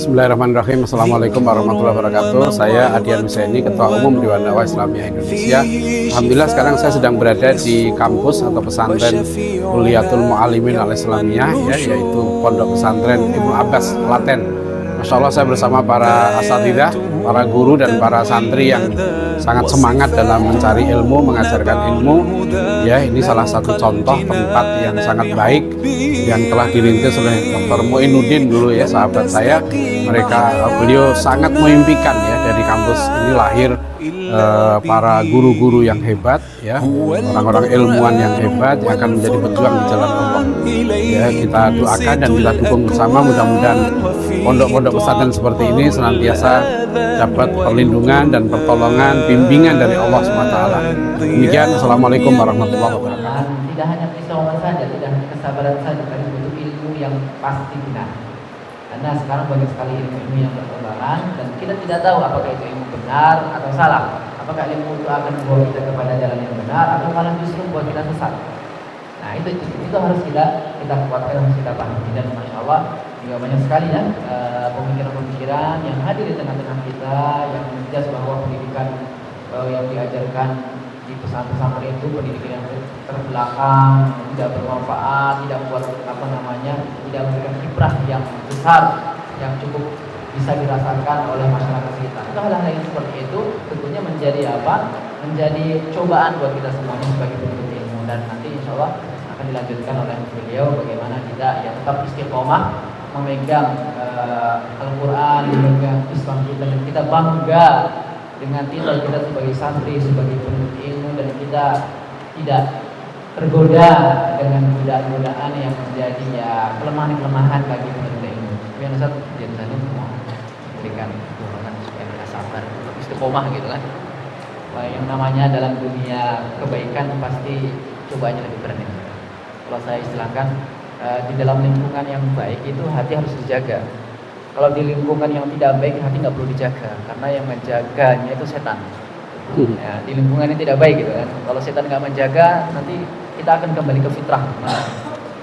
Bismillahirrahmanirrahim. Assalamualaikum warahmatullahi wabarakatuh. Saya Adian Husaini, Ketua Umum Dewan Dakwah Islamiyah Indonesia. Alhamdulillah sekarang saya sedang berada di kampus atau pesantren Kuliyatul Muallimin Al Islamiyah, yaitu Pondok Pesantren Ibnu Abbas, Klaten. Masya Allah, saya bersama para asatidzah, para guru dan para santri yang sangat semangat dalam mencari ilmu, mengajarkan ilmu. Ya, ini salah satu contoh tempat yang sangat baik yang telah dirintis oleh Dr. Muinuddin dulu ya, sahabat saya. Beliau sangat mengimpikan ya, dari kampus ini lahir para guru-guru yang hebat ya, orang-orang ilmuwan yang hebat yang akan menjadi pejuang di jalan Allah. Ya, kita doakan dan kita dukung bersama, mudah-mudahan pondok-pondok pesantren seperti ini senantiasa dapat perlindungan dan pertolongan, bimbingan dari Allah SWT. Demikian, Assalamualaikum warahmatullahi wabarakatuh. Tidak hanya keistimewaan saja, tidak hanya kesabaran saja, tapi butuh ilmu yang pasti benar. Karena sekarang banyak sekali ilmu yang berkembang dan kita tidak tahu apakah itu ilmu benar atau salah. Apakah ilmu itu akan membawa kita kepada jalan yang benar atau malah justru membuat kita sesat. Nah, itu harus kita kuatkan, harus kita pahami. Dan masya Allah juga banyak sekali ya pemikiran-pemikiran yang hadir di tengah-tengah kita yang menjelas bahwa pendidikan yang diajarkan di pesantren itu pendidikan yang terbelakang, tidak bermanfaat, tidak membuat tidak memberikan kiprah yang besar yang cukup bisa dirasakan oleh masyarakat kita. Itu hal-hal yang seperti itu tentunya menjadi cobaan buat kita semuanya sebagai penuntut ilmu, dan nanti insya Allah akan dilanjutkan oleh beliau bagaimana kita ya tetap istiqomah memegang Al-Quran, memegang Islam kita, dan kita bangga dengan titel kita sebagai santri, sebagai penuntut ilmu, dan kita tidak tergoda dengan godaan-godaan yang menjadi ya kelemahan-kelemahan bagi penuntut ilmu. Biar Ustaz jadi tadi mau berikan dorongan supaya kita sabar, istiqomah gitu kan. Wah, yang namanya dalam dunia kebaikan pasti cobaannya lebih berat. Kalau saya istilahkan di dalam lingkungan yang baik itu hati harus dijaga. Kalau di lingkungan yang tidak baik hati nggak perlu dijaga, karena yang menjaganya itu setan. Ya, di lingkungan yang tidak baik gitu kan. Kalau setan nggak menjaga, nanti kita akan kembali ke fitrah. Nah,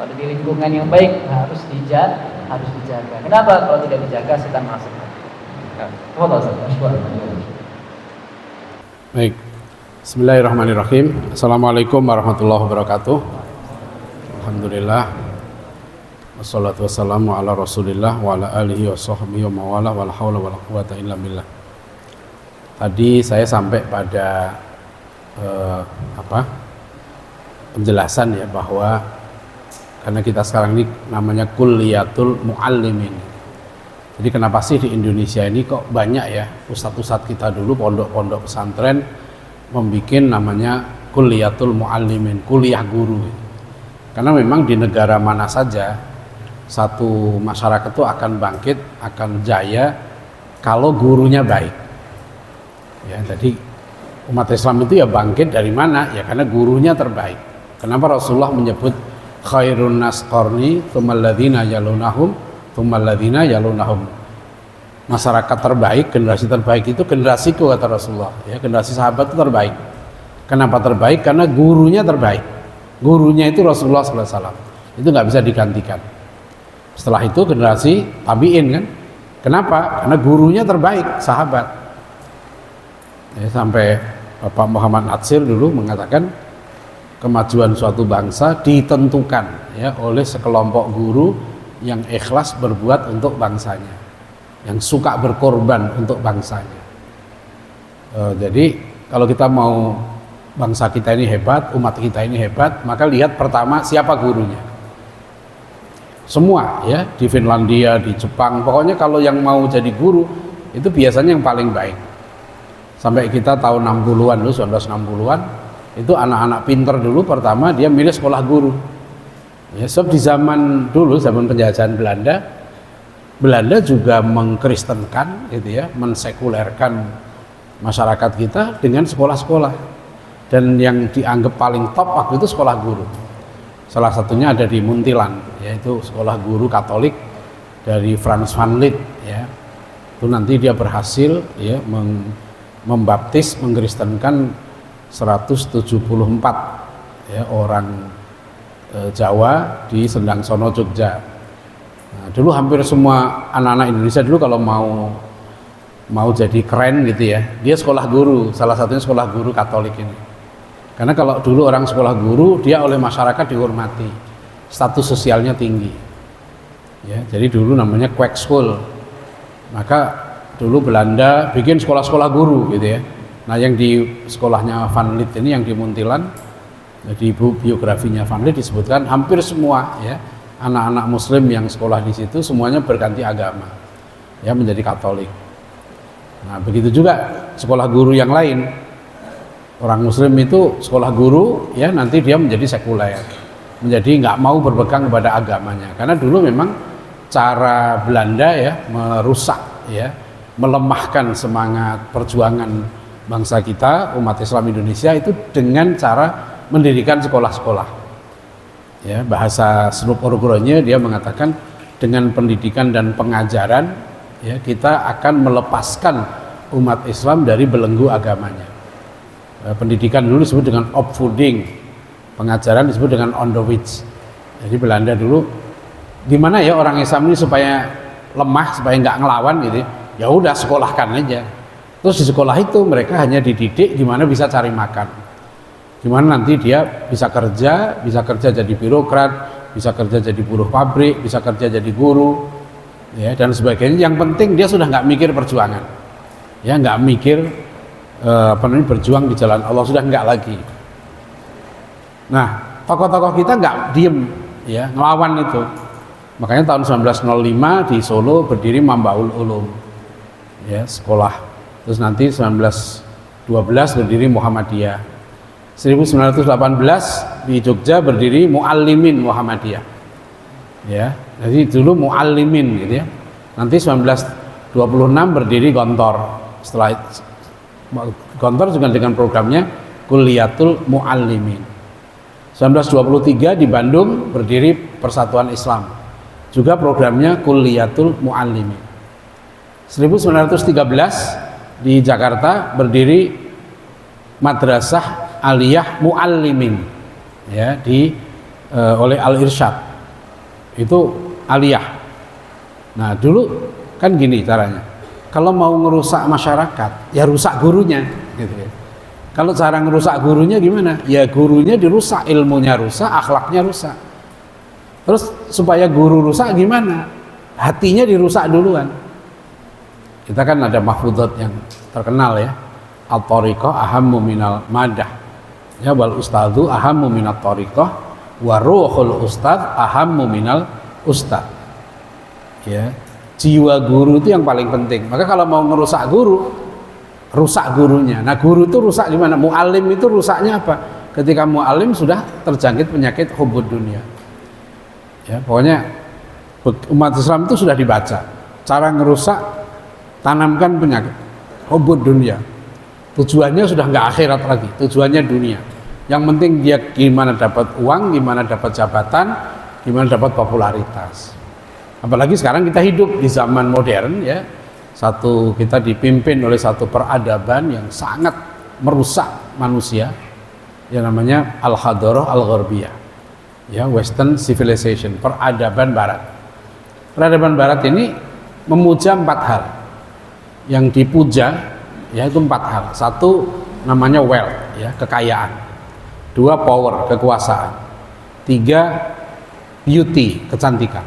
kalau di lingkungan yang baik harus dijaga. Kenapa? Kalau tidak dijaga setan masuk. Baik. Bismillahirrahmanirrahim. Assalamualaikum warahmatullahi wabarakatuh. Alhamdulillah. Wassalatu wassalamu ala Rasulillah wa ala alihi wa sahbihi wa mawala wa la hawla wa la quwata illa billah. Tadi saya sampai pada penjelasan ya, bahwa karena kita sekarang ini namanya Kuliyatul Muallimin. Jadi kenapa sih di Indonesia ini kok banyak ya ustadz-ustadz kita dulu pondok-pondok pesantren membuat namanya Kuliyatul Muallimin, kuliah guru. Karena memang di negara mana saja satu masyarakat itu akan bangkit, akan jaya kalau gurunya baik. Ya, jadi umat Islam itu ya bangkit dari mana? Ya karena gurunya terbaik. Kenapa Rasulullah menyebut khairun nas qarni tsummal ladzina yalunahum tsummal ladzina yalunahum. Masyarakat terbaik, generasi terbaik itu generasiku, kata Rasulullah. Ya, generasi sahabat itu terbaik. Kenapa terbaik? Karena gurunya terbaik. Gurunya itu Rasulullah SAW. Itu nggak bisa digantikan. Setelah itu generasi tabi'in kan. Kenapa? Karena gurunya terbaik, sahabat. Ya, sampai Bapak Muhammad Natsir dulu mengatakan kemajuan suatu bangsa ditentukan ya oleh sekelompok guru yang ikhlas berbuat untuk bangsanya, yang suka berkorban untuk bangsanya. Jadi kalau kita mau bangsa kita ini hebat, umat kita ini hebat, maka lihat pertama siapa gurunya. Semua ya, di Finlandia, di Jepang, pokoknya kalau yang mau jadi guru itu biasanya yang paling baik. Sampai kita tahun 60-an dulu, 1960-an, itu anak-anak pinter dulu pertama dia milih sekolah guru. Ya, sebab di zaman dulu, zaman penjajahan Belanda juga mengkristenkan gitu ya, mensekulerkan masyarakat kita dengan sekolah-sekolah. Dan yang dianggap paling top waktu itu sekolah guru. Salah satunya ada di Muntilan, yaitu sekolah guru Katolik dari Frans van Lith ya. Itu nanti dia berhasil ya membaptis, mengkristenkan 174 ya orang Jawa di Sendangsono, Jogja. Nah, dulu hampir semua anak-anak Indonesia dulu kalau mau jadi keren gitu ya, dia sekolah guru, salah satunya sekolah guru Katolik ini. Karena kalau dulu orang sekolah guru, dia oleh masyarakat dihormati, status sosialnya tinggi. Ya, jadi dulu namanya quack school. Maka dulu Belanda bikin sekolah-sekolah guru gitu ya. Nah, yang di sekolahnya Van Lith ini yang di Muntilan, di biografinya Van Lith disebutkan hampir semua ya anak-anak Muslim yang sekolah di situ semuanya berganti agama, ya menjadi Katolik. Nah, begitu juga sekolah guru yang lain. Orang Muslim itu sekolah guru, ya nanti dia menjadi sekuler, menjadi nggak mau berpegang kepada agamanya. Karena dulu memang cara Belanda ya merusak, ya melemahkan semangat perjuangan bangsa kita, umat Islam Indonesia itu dengan cara mendirikan sekolah-sekolah. Ya, bahasa Snoop Orgronya dia mengatakan dengan pendidikan dan pengajaran ya kita akan melepaskan umat Islam dari belenggu agamanya. Pendidikan dulu disebut dengan opvoeding, pengajaran disebut dengan onderwijs. Jadi Belanda dulu di mana ya orang Islam ini supaya lemah, supaya nggak ngelawan gitu, ya udah sekolahkan aja. Terus di sekolah itu mereka hanya dididik gimana bisa cari makan, gimana nanti dia bisa kerja jadi birokrat, bisa kerja jadi buruh pabrik, bisa kerja jadi guru, ya dan sebagainya. Yang penting dia sudah nggak mikir perjuangan, ya nggak mikir berjuang di jalan Allah, sudah nggak lagi. Nah, tokoh-tokoh kita nggak diem, ya ngelawan itu. Makanya tahun 1905 di Solo berdiri Mambaul Ulum, ya sekolah. Terus nanti 1912 berdiri Muhammadiyah. 1918 di Jogja berdiri Muallimin Muhammadiyah. Ya, jadi dulu Muallimin gitu ya. Nanti 1926 berdiri Gontor. Setelah Gontor juga dengan programnya Kulliyatul Muallimin. 1923 di Bandung berdiri Persatuan Islam. Juga programnya Kulliyatul Muallimin. 1913 di Jakarta berdiri Madrasah Aliyah Muallimin ya oleh Al Irsyad. Itu aliyah. Nah, dulu kan gini caranya. Kalau mau ngerusak masyarakat, ya rusak gurunya gitu ya. Kalau cara ngerusak gurunya gimana? Ya gurunya dirusak, ilmunya rusak, akhlaknya rusak. Terus supaya guru rusak gimana? Hatinya dirusak duluan. Kita kan ada mahfudhat yang terkenal ya. At-tariqah ahammu minal madah. Ya wal ustadzu ahammu minat tariqah wa ruhul ustadz ahammu minal ustadz. Ya. Jiwa guru itu yang paling penting. Maka kalau mau ngerusak guru, rusak gurunya. Nah, guru itu rusak gimana? Mu'alim itu rusaknya apa? Ketika mu'alim sudah terjangkit penyakit hubbud dunia. Ya, pokoknya umat Islam itu sudah dibaca. Cara ngerusak, tanamkan penyakit hubbud dunia. Tujuannya sudah nggak akhirat lagi, tujuannya dunia. Yang penting dia gimana dapat uang, gimana dapat jabatan, gimana dapat popularitas. Apalagi sekarang kita hidup di zaman modern ya, kita dipimpin oleh satu peradaban yang sangat merusak manusia, yang namanya al-hadarah al-gharbiyah, ya Western civilization, peradaban Barat. Peradaban Barat ini memuja 4 hal, yang dipuja yaitu 4 hal. 1 namanya wealth, ya kekayaan. 2 power, kekuasaan. 3 beauty, kecantikan.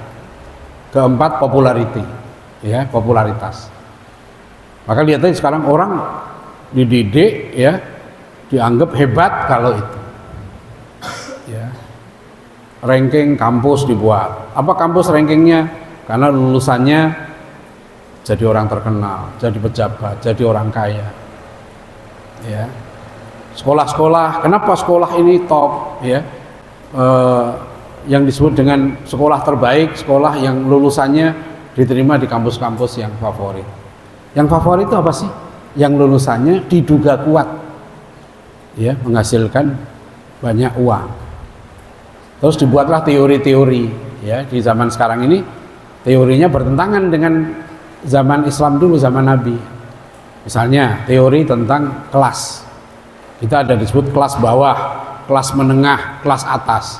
4 popularity, ya popularitas. Maka lihat aja sekarang orang dididik ya dianggap hebat kalau itu. Ya. Ranking kampus dibuat. Apa kampus rankingnya? Karena lulusannya jadi orang terkenal, jadi pejabat, jadi orang kaya. Ya. Sekolah-sekolah, kenapa sekolah ini top ya? Yang disebut dengan sekolah terbaik, sekolah yang lulusannya diterima di kampus-kampus yang favorit. Yang favorit itu apa sih? Yang lulusannya diduga kuat, ya menghasilkan banyak uang. Terus dibuatlah teori-teori, ya di zaman sekarang ini teorinya bertentangan dengan zaman Islam dulu, zaman Nabi. Misalnya teori tentang kelas. Kita ada disebut kelas bawah, kelas menengah, kelas atas.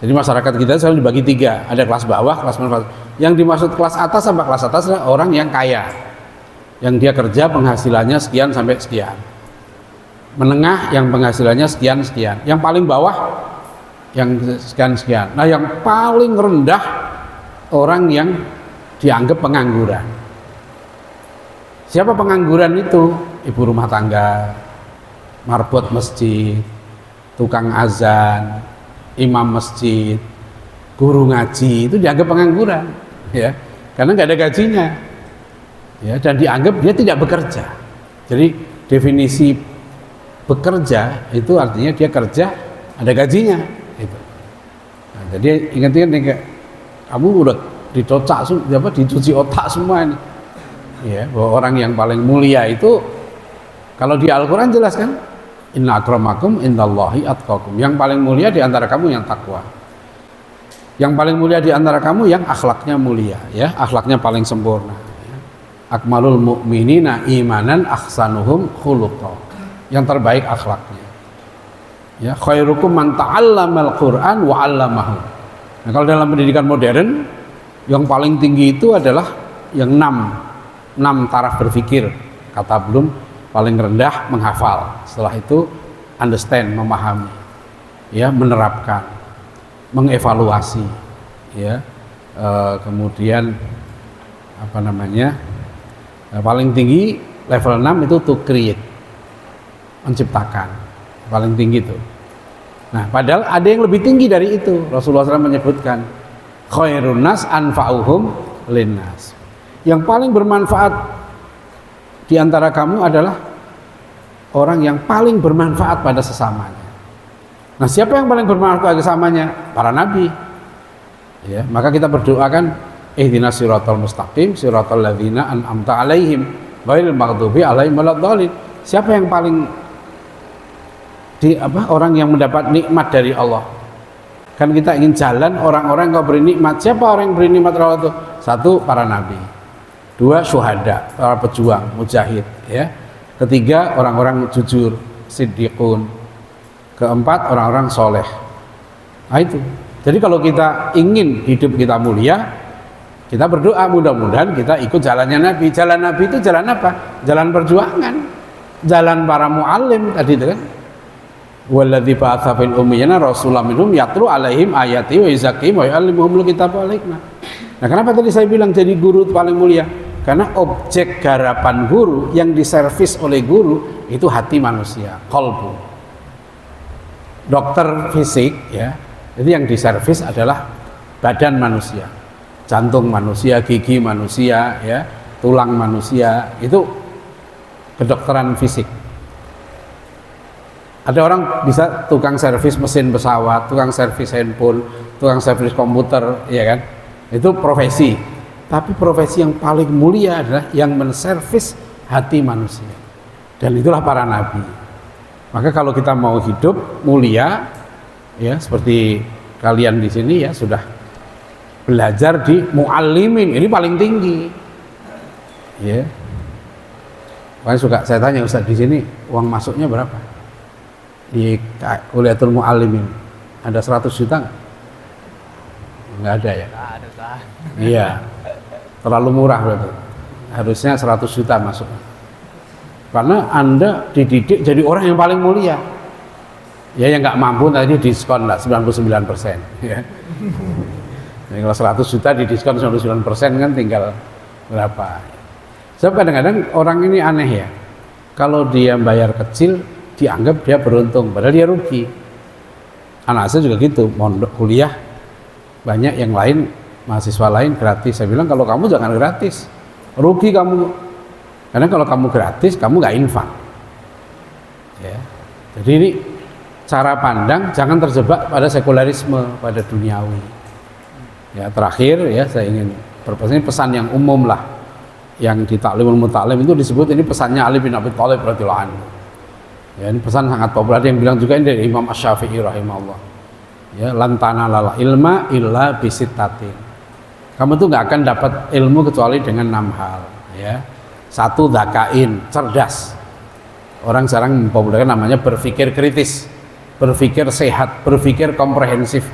Jadi masyarakat kita selalu dibagi 3, ada kelas bawah, kelas menengah. Yang dimaksud kelas atas sampai kelas atas adalah orang yang kaya, yang dia kerja penghasilannya sekian sampai sekian. Menengah yang penghasilannya sekian sekian. Yang paling bawah yang sekian sekian. Nah, yang paling rendah orang yang dianggap pengangguran. Siapa pengangguran itu? Ibu rumah tangga, marbot masjid, tukang azan, imam masjid, guru ngaji, itu dianggap pengangguran, ya, karena nggak ada gajinya, ya, dan dianggap dia tidak bekerja. Jadi definisi bekerja itu artinya dia kerja ada gajinya, gitu. Nah, jadi ingat-ingat nih, kamu udah dicuci otak semua ini, ya, bahwa orang yang paling mulia itu kalau di Al-Quran jelas kan, inna akramakum indallahi atqakum, yang paling mulia di antara kamu yang takwa. Yang paling mulia di antara kamu yang akhlaknya mulia, ya, akhlaknya paling sempurna. Ya. Akmalul mu'minina imanan ahsanuhum khuluqa. Yang terbaik akhlaknya. Ya, khairukum man ta'allamal Qur'an wa 'allamahu. Nah, kalau dalam pendidikan modern, yang paling tinggi itu adalah yang 6 taraf berpikir. Kata belum, paling rendah menghafal. Setelah itu understand, memahami. Ya, menerapkan, mengevaluasi, ya, kemudian apa namanya, paling tinggi level 6 itu to create, menciptakan, paling tinggi itu. Nah, padahal ada yang lebih tinggi dari itu. Rasulullah SAW menyebutkan khairun nas anfa'uhum linnas, yang paling bermanfaat di antara kamu adalah orang yang paling bermanfaat pada sesamanya. Nah, siapa yang paling bermanfaat kesamanya? Para nabi. Ya, maka kita berdoakan ihdinas siratal mustaqim siratal ladzina an'amta 'alaihim ghairil maghdubi 'alaihim waladdallin. Siapa yang paling orang yang mendapat nikmat dari Allah? Kan kita ingin jalan orang-orang yang beri nikmat. Siapa orang yang beri nikmat dari Allah itu? 1, para nabi. 2, syuhada, para pejuang, mujahid, ya. 3, orang-orang jujur, siddiqun. 4, orang-orang soleh. Nah, itu. Jadi kalau kita ingin hidup kita mulia, kita berdoa mudah-mudahan kita ikut jalannya Nabi. Jalan Nabi itu jalan apa? Jalan perjuangan, jalan para muallim tadi itu kan. Walladzi ba'atsa fil ummiyina rasulan minhum yatlu 'alaihim ayati wa yuzakkihim wa yu'allimuhumul kitaba wal hikmah. Nah, kenapa tadi saya bilang jadi guru itu paling mulia? Karena objek garapan guru yang diservis oleh guru itu hati manusia, qalbu. Dokter fisik, ya, jadi yang diservis adalah badan manusia, jantung manusia, gigi manusia, ya, tulang manusia, itu kedokteran fisik. Ada orang bisa tukang servis mesin pesawat, tukang servis handphone, tukang servis komputer, ya kan, itu profesi. Tapi profesi yang paling mulia adalah yang menservis hati manusia, dan itulah para nabi. Maka kalau kita mau hidup mulia, ya, seperti kalian di sini, ya, sudah belajar di muallimin, ini paling tinggi, ya. Makanya suka saya tanya, Ustaz, di sini uang masuknya berapa di kuliatul muallimin? Ada 100 juta nggak? Nggak ada, ya? Iya, terlalu murah berarti. Harusnya 100 juta masuknya. Karena Anda dididik jadi orang yang paling mulia. Ya, yang nggak mampu tadi diskon lah 99%. Ya. Jadi kalau 100 juta didiskon 99% kan tinggal berapa. Sebab kadang-kadang orang ini aneh, ya. Kalau dia bayar kecil dianggap dia beruntung, padahal dia rugi. Anak saya juga gitu, mondok kuliah banyak yang lain, mahasiswa lain gratis. Saya bilang kalau kamu jangan gratis, rugi kamu. Karena kalau kamu gratis, kamu nggak infak. Ya. Jadi ini cara pandang, jangan terjebak pada sekularisme, pada duniawi. Ya, terakhir, ya, saya ingin pesan yang umum lah, yang di Ta'limul Muta'allim itu disebut, ini pesannya Ali bin Abi Thalib radhiyallahu anhu. Ya, ini pesan sangat populer, yang bilang juga ini dari Imam Asy-Syafi'i rahimahullah. Ya, lan tanalal ilma illa bisittatin. Kamu tuh nggak akan dapat ilmu kecuali dengan 6 hal. Ya. 1, dzakain, cerdas. Orang sekarang mempopulerkan namanya berpikir kritis, berpikir sehat, berpikir komprehensif.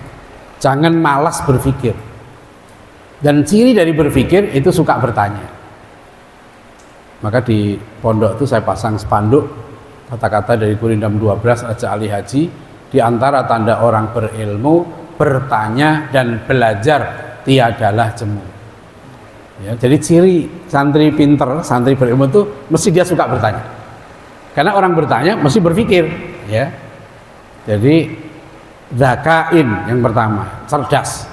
Jangan malas berpikir. Dan ciri dari berpikir itu suka bertanya. Maka di pondok itu saya pasang spanduk kata-kata dari Gurindam 12 Raja Ali Haji, di antara tanda orang berilmu, bertanya dan belajar tiadalah jemu. Ya, jadi ciri santri pinter, santri berilmu itu mesti dia suka bertanya. Karena orang bertanya mesti berpikir, ya. Jadi zakain yang pertama, cerdas.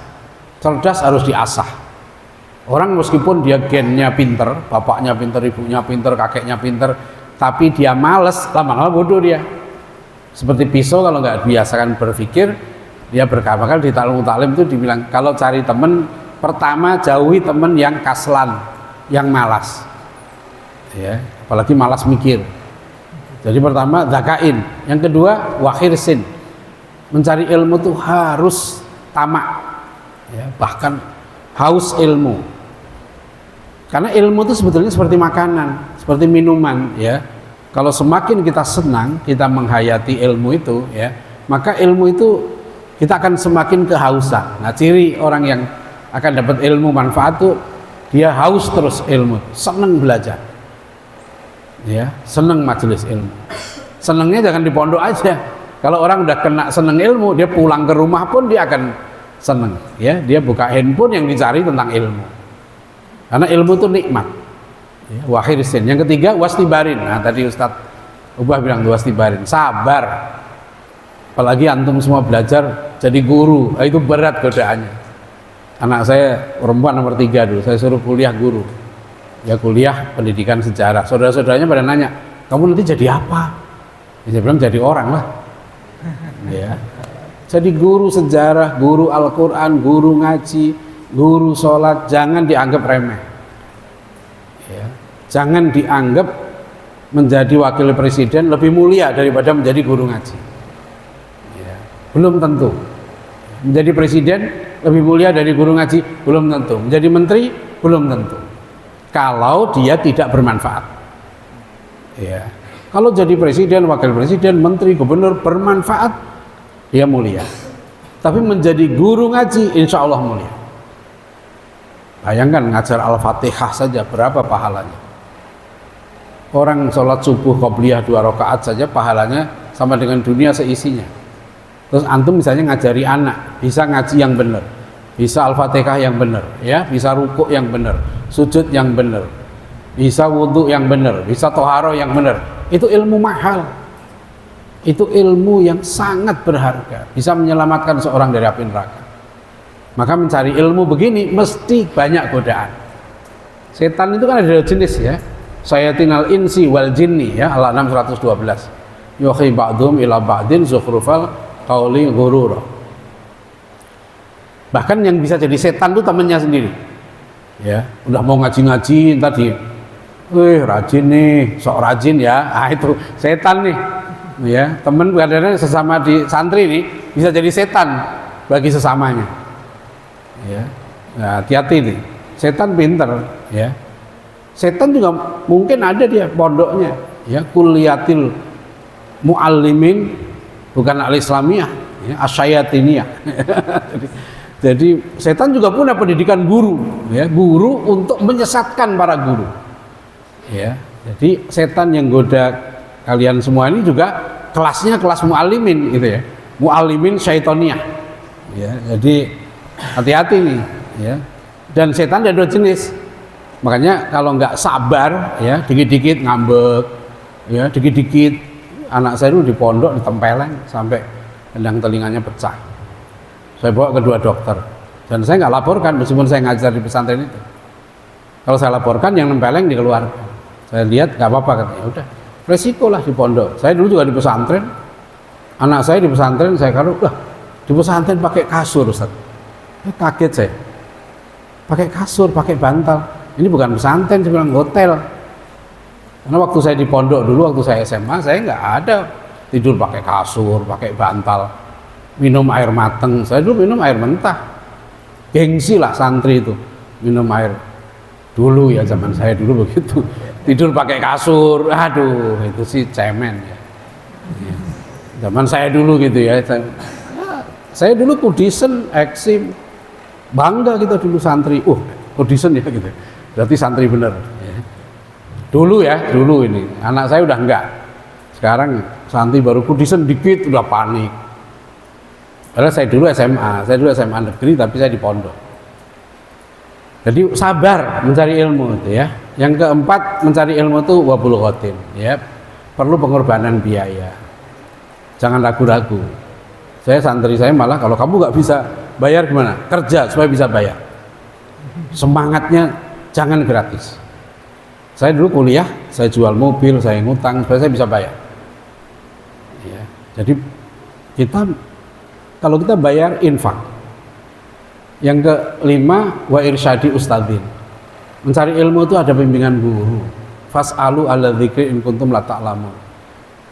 Cerdas harus diasah. Orang meskipun dia gennya pinter, bapaknya pinter, ibunya pinter, kakeknya pinter, tapi dia males, lama-lama bodoh dia. Seperti pisau kalau nggak biasakan berpikir, dia berkali-kali di taklim itu dibilang, kalau cari temen, pertama jauhi temen yang kaslan, yang malas. Ya, apalagi malas mikir. Jadi pertama zakain, yang kedua wakhirsin. Mencari ilmu itu harus tamak, ya, bahkan haus ilmu. Karena ilmu itu sebetulnya seperti makanan, seperti minuman, ya. Kalau semakin kita senang, kita menghayati ilmu itu, ya, maka ilmu itu kita akan semakin kehausan. Nah, ciri orang yang akan dapat ilmu manfaat itu dia haus terus ilmu, senang belajar, ya, senang majelis ilmu. Senangnya jangan di pondok aja. Kalau orang udah kena senang ilmu, dia pulang ke rumah pun dia akan senang, ya. Dia buka handphone yang dicari tentang ilmu. Karena ilmu itu nikmat. Ya, wakhirsin. Yang ketiga wastibarin. Nah, tadi Ustadz Ubah bilang wastibarin, sabar. Apalagi antum semua belajar jadi guru, nah, itu berat godaannya. Anak saya perempuan nomor 3 dulu, saya suruh kuliah guru. Ya kuliah pendidikan sejarah. Saudara-saudaranya pada nanya, kamu nanti jadi apa? Ya, saya bilang jadi orang lah. Ya. Jadi guru sejarah, guru Al-Quran, guru ngaji, guru sholat, jangan dianggap remeh, ya. Jangan dianggap menjadi wakil presiden lebih mulia daripada menjadi guru ngaji, ya. Belum tentu. Menjadi presiden lebih mulia dari guru ngaji, belum tentu. Menjadi menteri, belum tentu. Kalau dia tidak bermanfaat, ya. Kalau jadi presiden, wakil presiden, menteri, gubernur bermanfaat, dia mulia. Tapi menjadi guru ngaji, insya Allah mulia. Bayangkan ngajar Al-Fatihah saja berapa pahalanya. Orang sholat subuh qobliyah 2 rakaat saja pahalanya sama dengan dunia seisinya. Terus antum misalnya ngajari anak, bisa ngaji yang benar, bisa Al-Fatihah yang benar, ya, bisa rukuk yang benar, sujud yang benar, bisa wudhu yang benar, bisa toharoh yang benar. Itu ilmu mahal. Itu ilmu yang sangat berharga, bisa menyelamatkan seorang dari api neraka. Maka mencari ilmu begini mesti banyak godaan. Setan itu kan ada jenis, ya. Sayatinal insi wal jinni, ya, Al-An'am 112. Yuhi ba'dhum ila ba'din zukhrufal qauli ghurura. Bahkan yang bisa jadi setan itu temannya sendiri. Ya, udah mau ngaji-ngaji tadi, rajin nih, sok rajin ya. Ah, itu setan nih. Ya, teman kadang-kadang sesama di santri nih bisa jadi setan bagi sesamanya. Ya, nah, hati-hati nih, setan pinter, ya. Setan juga mungkin ada dia pondoknya, ya, kuliatil muallimin, bukan al-islamiyah, ya, asyayatiniyah. Jadi setan juga punya pendidikan guru, ya, guru untuk menyesatkan para guru, ya. Jadi setan yang goda kalian semua ini juga kelasnya kelas muallimin, gitu ya, muallimin syaitoniyah, ya. Jadi hati-hati nih, ya. Dan setan ada 2 jenis. Makanya kalau nggak sabar, ya, dikit-dikit ngambek, ya, dikit-dikit. Anak saya dulu di pondok ditempeleng sampai gendang telinganya pecah. Saya bawa ke 2 dokter dan saya nggak laporkan meskipun saya ngajar di pesantren itu. Kalau saya laporkan yang nempeleng dikeluarkan. Saya lihat nggak apa-apa, katanya. Udah, resiko lah di pondok. Saya dulu juga di pesantren. Anak saya di pesantren, saya kalau di pesantren pakai kasur, Ustaz. Kaget saya, pakai kasur, pakai bantal. Ini bukan pesantren, saya bilang hotel. Karena waktu saya di pondok dulu, waktu saya SMA, saya nggak ada tidur pakai kasur, pakai bantal, minum air mateng. Saya dulu minum air mentah. Gengsi lah santri itu minum air. Dulu ya, zaman saya dulu begitu. Tidur pakai kasur, aduh, itu sih cemen, ya. Zaman saya dulu gitu ya. Saya dulu kudisen, eksim, Bangga kita dulu santri, audition ya gitu. Berarti santri bener. Ya. Dulu ini. Anak saya udah enggak. Sekarang santri baru audition dikit udah panik. Padahal saya dulu SMA negeri tapi saya di pondok. Jadi sabar mencari ilmu itu ya. Yang keempat mencari ilmu itu wabul khotin ya. Perlu pengorbanan biaya. Jangan ragu-ragu. Santri saya malah kalau kamu nggak bisa bayar gimana? Kerja supaya bisa bayar. Semangatnya jangan gratis. Saya dulu kuliah, saya jual mobil, saya ngutang supaya saya bisa bayar. Ya, jadi kalau kita bayar infak. Yang kelima wa irsyadi ustadzin. Mencari ilmu itu ada bimbingan guru. Fas'alu ala dzikri in kuntum la ta'lamun.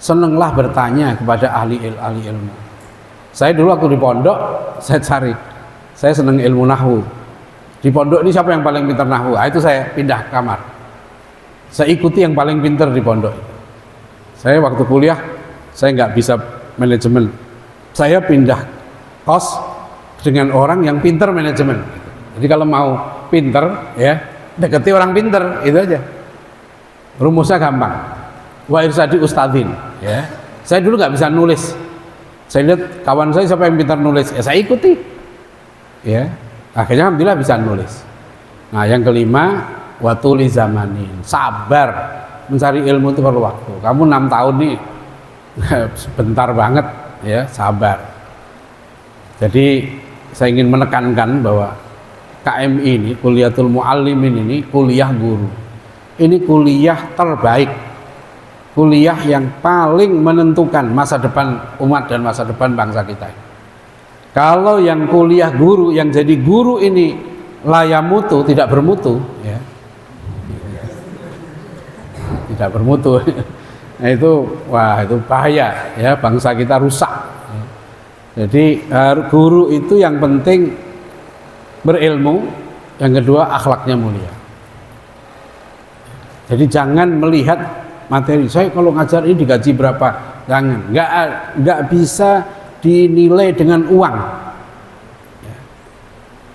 Senenglah bertanya kepada ahli ilmu. Saya dulu waktu di pondok, saya seneng ilmu nahwu. Di pondok ini siapa yang paling pintar nahwu? Itu saya pindah kamar. Saya ikuti yang paling pintar di pondok. Saya waktu kuliah, saya nggak bisa manajemen. Saya pindah kos dengan orang yang pintar manajemen. Jadi kalau mau pintar, ya deketi orang pintar, itu aja. Rumusnya gampang. Wa irsadi ustadzin. Ya, saya dulu nggak bisa nulis. Saya lihat kawan saya siapa yang pintar nulis, saya ikuti. Ya, akhirnya alhamdulillah bisa nulis. Nah, yang kelima, watuli zamanin, sabar mencari ilmu itu perlu waktu. Kamu 6 tahun nih, sebentar banget, ya sabar. Jadi saya ingin menekankan bahwa KMI ini, Kuliatul Muallimin ini, kuliah guru. Ini kuliah terbaik. Kuliah yang paling menentukan masa depan umat dan masa depan bangsa kita. Kalau yang kuliah guru, yang jadi guru ini layamutu, tidak bermutu, ya, tidak bermutu, nah itu bahaya, ya, bangsa kita rusak. Jadi guru itu yang penting berilmu, yang kedua akhlaknya mulia. Jadi jangan melihat materi, saya kalau ngajar ini digaji berapa, jangan, nggak bisa dinilai dengan uang.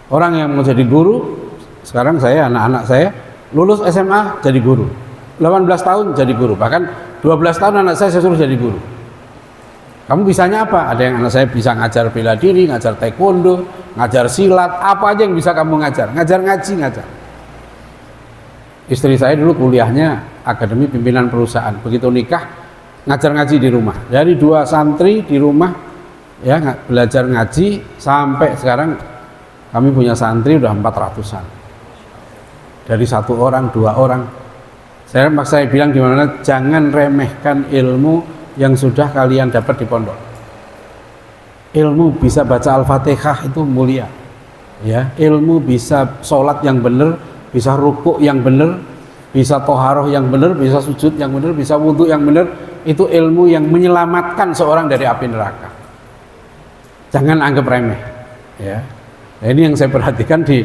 Orang yang mau jadi guru, sekarang anak-anak saya lulus SMA jadi guru, 18 tahun jadi guru, bahkan 12 tahun anak saya suruh jadi guru. Kamu bisanya apa? Ada yang anak saya bisa ngajar bela diri, ngajar taekwondo, ngajar silat, apa aja yang bisa kamu ngajar, ngajar ngaji, ngajar. Istri saya dulu kuliahnya Akademi Pimpinan Perusahaan, begitu nikah ngajar ngaji di rumah. Dari 2 santri di rumah, ya belajar ngaji sampai sekarang kami punya santri udah 400-an. Dari 1 orang, 2 orang. Saya bilang gimana? Jangan remehkan ilmu yang sudah kalian dapat di pondok. Ilmu bisa baca Al-Fatihah itu mulia. Ya, ilmu bisa sholat yang benar, bisa rukuk yang benar, bisa toharoh yang benar, bisa sujud yang benar, bisa wudhu yang benar. Itu ilmu yang menyelamatkan seorang dari api neraka. Jangan anggap remeh, ya. Nah, ini yang saya perhatikan di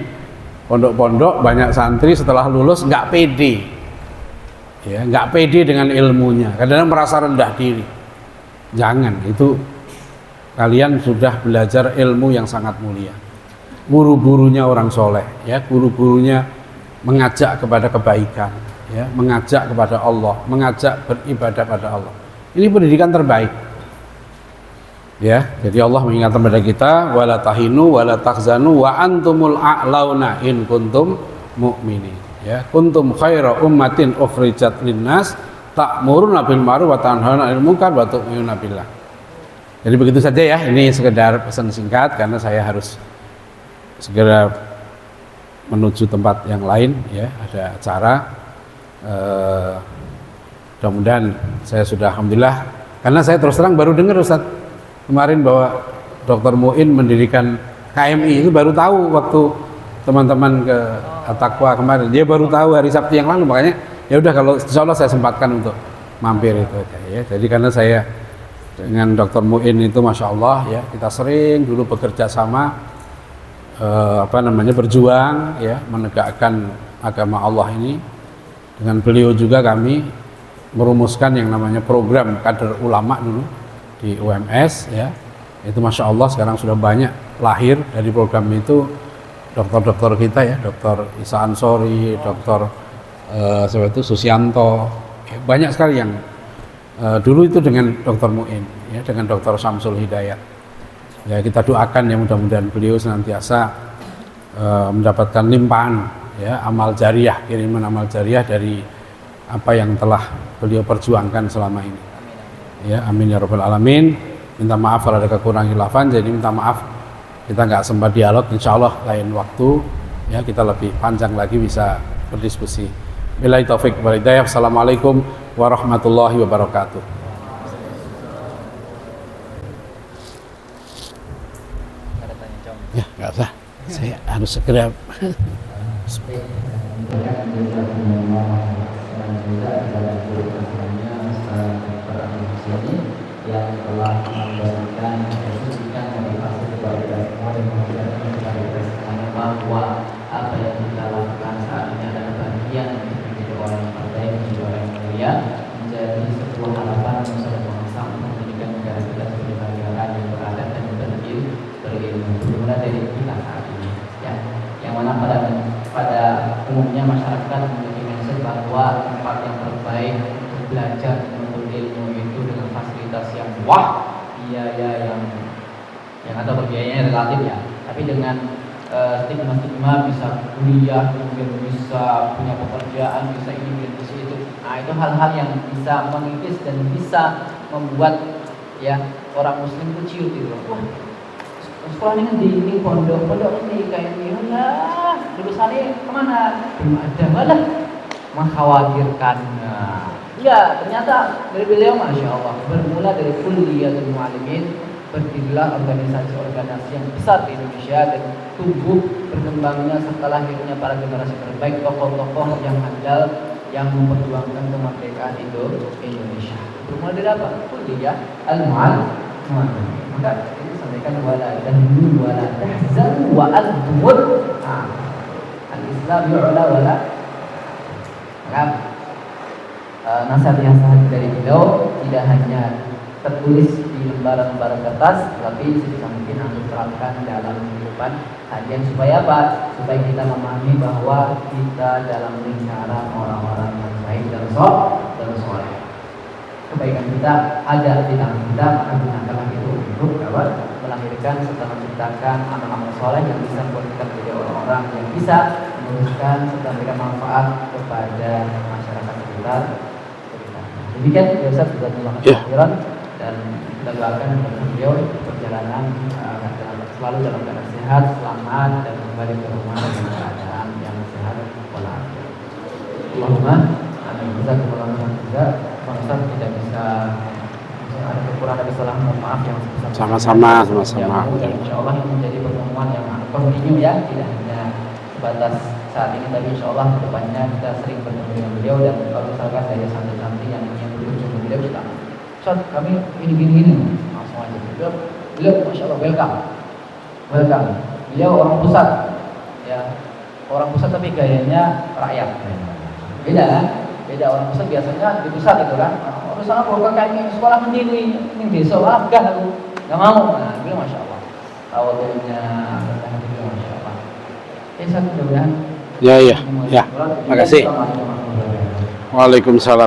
pondok-pondok, banyak santri setelah lulus nggak pede, ya, nggak pede dengan ilmunya, kadang-kadang merasa rendah diri. Jangan, itu kalian sudah belajar ilmu yang sangat mulia. Guru-gurunya orang soleh, ya, guru-gurunya mengajak kepada kebaikan, ya, mengajak kepada Allah, mengajak beribadah pada Allah. Ini pendidikan terbaik, ya. Jadi Allah mengingatkan kepada kita, wala tahinu wala tahzanu wa antumul a'launa in kuntum mu'minin, ya. Kuntum khaira ummatin ukhrijat linnas ta'muruna bil ma'ruf wa tanhauna 'anil munkar wa tu'minuna billah. Jadi begitu saja ya, ini sekedar pesan singkat karena saya harus segera menuju tempat yang lain, ya, ada acara. Mudah-mudahan saya sudah, alhamdulillah, karena saya terus terang baru dengar Ustaz kemarin bahwa Dr. Muin mendirikan KMI, itu baru tahu waktu teman-teman ke At-Taqwa kemarin, dia baru tahu hari Sabtu yang lalu, makanya ya udah kalau insya Allah saya sempatkan untuk mampir itu aja, ya. Jadi karena saya dengan Dr. Muin itu Masya Allah, ya, kita sering dulu bekerja sama, berjuang, ya, menegakkan agama Allah ini. Dengan beliau juga kami merumuskan yang namanya program kader ulama dulu di UMS, ya. Itu Masya Allah sekarang sudah banyak lahir dari program itu, dokter-dokter kita ya, Dokter Isa Ansori, Dokter siapa itu Susianto, ya, banyak sekali yang dulu itu dengan Dokter Muin, ya, dengan Dokter Samsul Hidayat. Ya kita doakan ya mudah-mudahan beliau senantiasa mendapatkan limpahan ya amal jariah, kiriman amal jariah dari apa yang telah beliau perjuangkan selama ini. Ya amin ya rabbal alamin. Minta maaf kalau ada kekurangan khilafan, jadi minta maaf kita nggak sempat dialog, insya Allah lain waktu ya kita lebih panjang lagi bisa berdiskusi. Billahi taufik wal hidayah. Assalamualaikum warahmatullahi wabarakatuh. Ya nggak usah, saya harus segera. Yang telah memberikan kesucikan motivasi kepada kita semua dan mengajarkan kepada kita semuanya bahwa apa yang kita lakukan saat ini adalah bagian untuk menjadi orang yang terbaik, menjadi orang yang mulia, menjadi sebuah harapan masa depan bangsa untuk menjadikan negara kita sebagai negara yang beradab dan berilmu. Dimulai dari kita saat ini, ya, yang mana pada umumnya masyarakat memiliki mindset bahwa tempat yang terbaik untuk belajar menuntut ilmu itu dengan fasilitas yang wah, biaya yang ada berbiayanya relatif ya, tapi dengan stigma-stigma bisa kuliah, kemudian bisa punya pekerjaan, bisa ini, bisa itu. Nah itu hal-hal yang bisa mengikis dan bisa membuat ya orang muslim itu ciut gitu. Wah, sekolah ini pondok ini kayak ini lah, lulusannya kemana? Belum ada, malah mengkhawatirkan. Ya ternyata dari beliau masya Allah bermula dari Kulliyatul Muallimin, berdirilah organisasi-organisasi yang besar di Indonesia dan tumbuh berkembangnya serta lahirnya para generasi terbaik, tokoh-tokoh yang handal yang memperjuangkan kemerdekaan Indonesia. Bermula dari apa? Kulliyah Muallimin. Maka ini sampaikan wala tahzanu wala tahzanu wa antum al-Islam yu'la wala. Maka nasihat dari beliau tidak hanya tertulis di lembaran-lembaran kertas, tapi sebisa mungkin untuk terapkan dalam kehidupan harian supaya apa? Supaya kita memahami bahwa kita dalam lingkaran orang-orang yang baik dan soleh. Kebaikan kita ada di tangan kita, maka gunakanlah itu untuk dapat melahirkan serta menciptakan amal-amal soleh yang bisa membuat kita menjadi orang-orang yang bisa meneruskan serta memberikan manfaat kepada masyarakat sekitar. Demikian ya Ustaz, jazakumullah khairan, dan kita doakan kepada beliau perjalanan selalu dalam keadaan sehat, selamat, dan kembali ke rumah dalam keadaan yang sehat walafiat. Allahumma amin. Jazakumullah khairan juga. Bang Ustaz tidak bisa ada kekurangan dan kesalahan, mohon maaf yang sebesar. Sama-sama. Insyaallah ini menjadi pertemuan yang kontinu ya, tidak hanya sebatas saat ini, tapi insyaallah kedepannya kita sering bertemu dengan beliau, dan kalau misalkan ada santri-santri yang ingin berkunjung ke beliau, kita Ustaz kami ini langsung aja beliau masya Allah welcome. Beliau orang pusat ya, orang pusat tapi gayanya rakyat. Beda orang pusat biasanya di pusat gitu kan, orang sana kalau kakak sekolah mendiri ini desa lah, enggak aku nggak mau. Nah beliau masya Allah tawadhunya bertahan beliau masya Allah. Saya mudah-mudahan ya makasih. Waalaikumsalam.